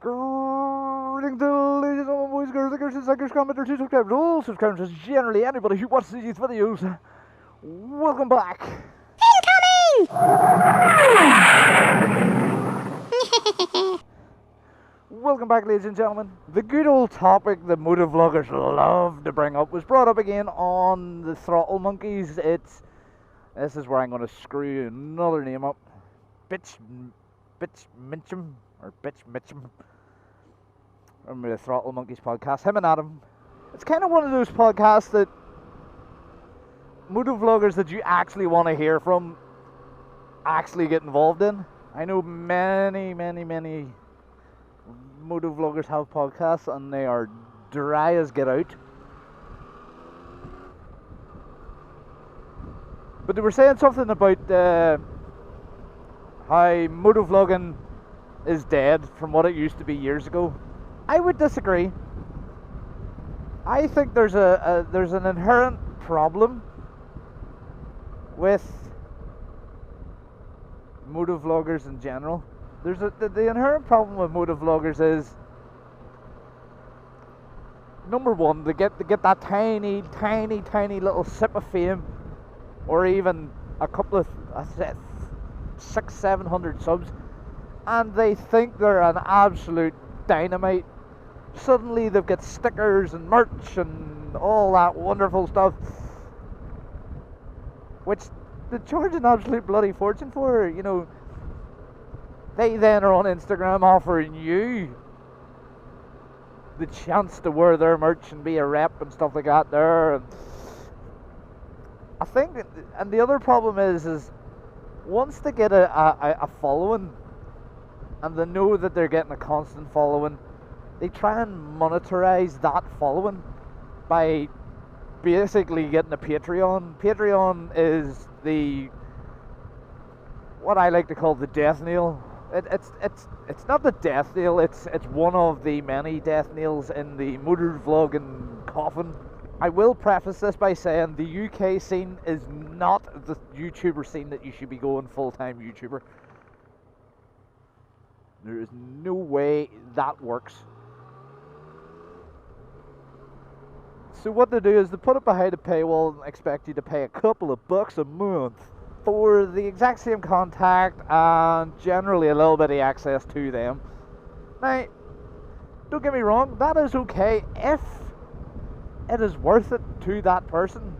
Greetings to ladies and gentlemen, boys, girls, and girls, suckers, commenters, who subscribe, all subscribers, generally anybody who watches these videos. Welcome back. Welcome back, ladies and gentlemen. The good old topic that MotoVloggers love to bring up was brought up again on the Throttle Monkeys. This is where I'm going to screw another name up. Mitchum. From the Throttle Monkeys Podcast. Him and Adam. It's kind of one of those podcasts that MotoVloggers that you actually want to hear from actually get involved in. I know many MotoVloggers have podcasts and they are dry as get out. But they were saying something about how MotoVlogging is dead from what it used to be years ago. I would disagree. I think there's an inherent problem with MotoVloggers in general. The inherent problem with MotoVloggers is, number one, they get that tiny little sip of fame, or even a couple of 600-700 subs, and they think they're an absolute dynamite. Suddenly they've got stickers and merch and all that wonderful stuff, which they charge an absolute bloody fortune for. You know, they then are on Instagram offering you the chance to wear their merch and be a rep and stuff like that there. And I think, and the other problem is once they get a following, and they know that they're getting a constant following, they try and monetize that following by basically getting a Patreon. Patreon is what I like to call the death knell. It's not the death knell, it's one of the many death nails in the MotoVlogging coffin. I will preface this by saying the UK scene is not the YouTuber scene that you should be going full-time YouTuber. There is no way that works. So what they do is they put it behind a paywall and expect you to pay a couple of bucks a month for the exact same contact and generally a little bit of access to them. Now, don't get me wrong, that is okay if it is worth it to that person.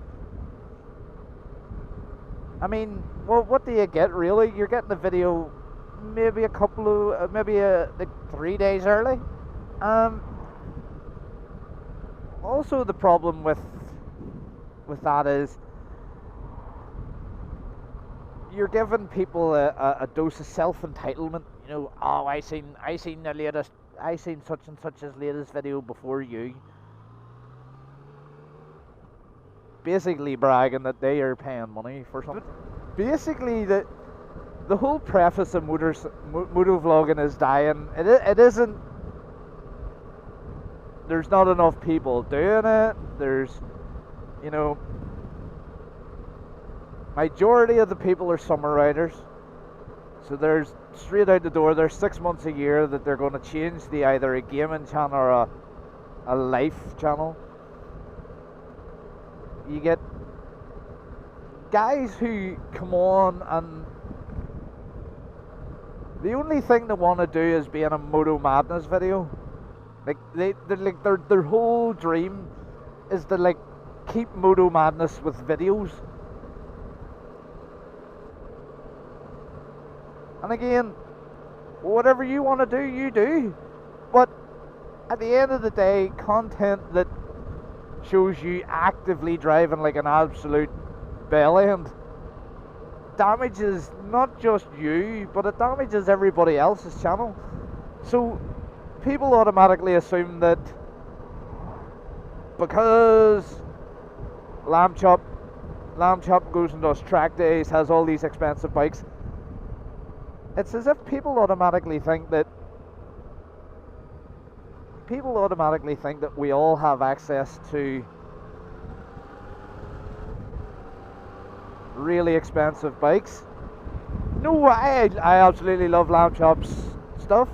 I mean, well, what do you get really? You're getting the video maybe a couple of, like 3 days early. Also, the problem with that is you're giving people a dose of self-entitlement. You know, oh, I seen the latest, I seen such and such's latest video before you. Basically bragging that they are paying money for something. Basically, the whole preface of MotoVlogging is dying. It isn't. There's not enough people doing it. There's, you know, majority of the people are summer riders. So there's straight out the door. There's 6 months a year that they're going to change the either a gaming channel or a life channel. You get guys who come on and the only thing they want to do is be in a Moto Madness video. Like their whole dream is to like keep Moto Madness with videos. And again, whatever you want to do, you do. But at the end of the day, content that shows you actively driving like an absolute bell end damages not just you, but it damages everybody else's channel. So people automatically assume that because Lamb Chop goes and does track days, has all these expensive bikes, it's as if people automatically think that we all have access to really expensive bikes. No, I absolutely love Lamb Chop's stuff.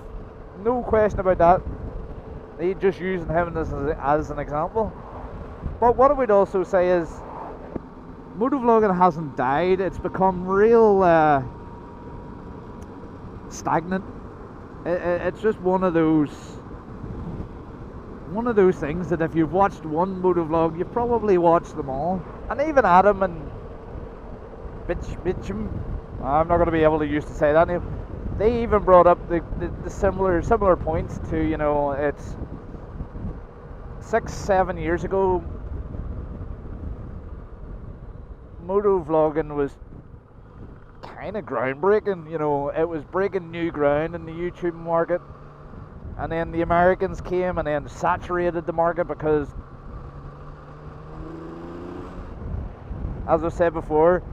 No question about that. They just using him as an example. But what I would also say is, motovlogging hasn't died. It's become real stagnant. It's just one of those things that if you've watched one motovlog, you've probably watched them all. And even Adam and Mitchum, I'm not going to be able to say that name. They even brought up the similar points to, you know, it's 6-7 years ago, motovlogging was kind of groundbreaking. You know, it was breaking new ground in the YouTube market, and then the Americans came and then saturated the market because, as I said before,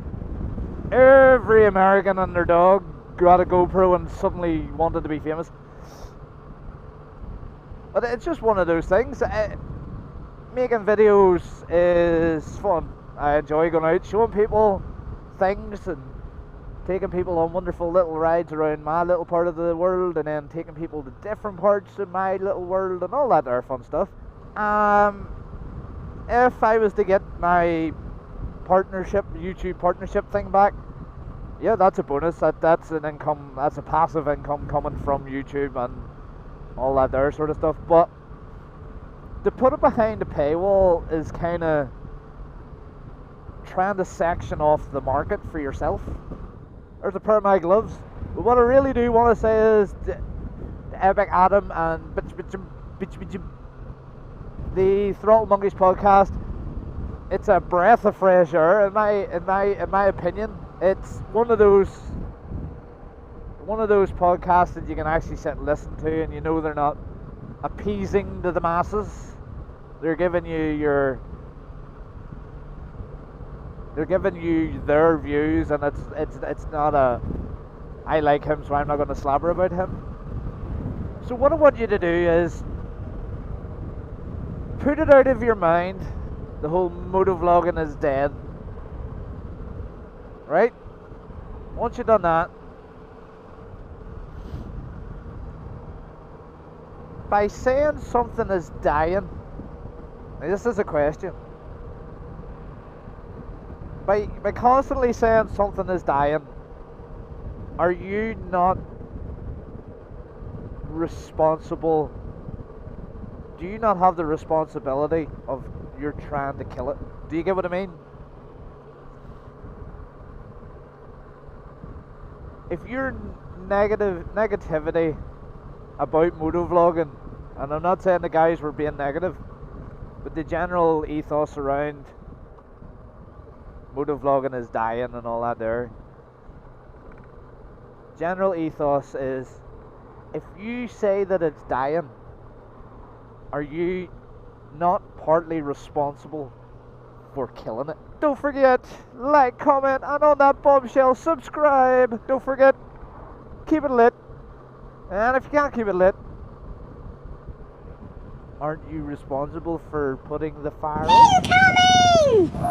every American and their dog got a GoPro and suddenly wanted to be famous. But it's just one of those things. Making videos is fun. I enjoy going out, showing people things and taking people on wonderful little rides around my little part of the world, and then taking people to different parts of my little world and all that there fun stuff. If I was to get my YouTube partnership thing back, yeah, that's a bonus. That's an income. That's a passive income coming from YouTube and all that there sort of stuff. But to put it behind a paywall is kind of trying to section off the market for yourself. There's a pair of my gloves. But what I really do want to say is the Epic Adam and Mitchum, the Throttle Monkeys Podcast. It's a breath of fresh air in my opinion. It's one of those podcasts that you can actually sit and listen to, and you know they're not appeasing to the masses. They're giving you their views, and it's not a I like him so I'm not going to slobber about him. So what I want you to do is put it out of your mind. The whole motovlogging is dead. Right? Once you've done that, by saying something is dying, now this is a question. By constantly saying something is dying, are you not responsible? Do you not have the responsibility of you're trying to kill it? Do you get what I mean? If your negativity about motovlogging, and I'm not saying the guys were being negative, but the general ethos around motovlogging is dying and all that there. General ethos is, if you say that it's dying, are you not partly responsible for killing it? Don't forget, like, comment, and on that bombshell, subscribe. Don't forget, keep it lit. And if you can't keep it lit, aren't you responsible for putting the fire out? Incoming!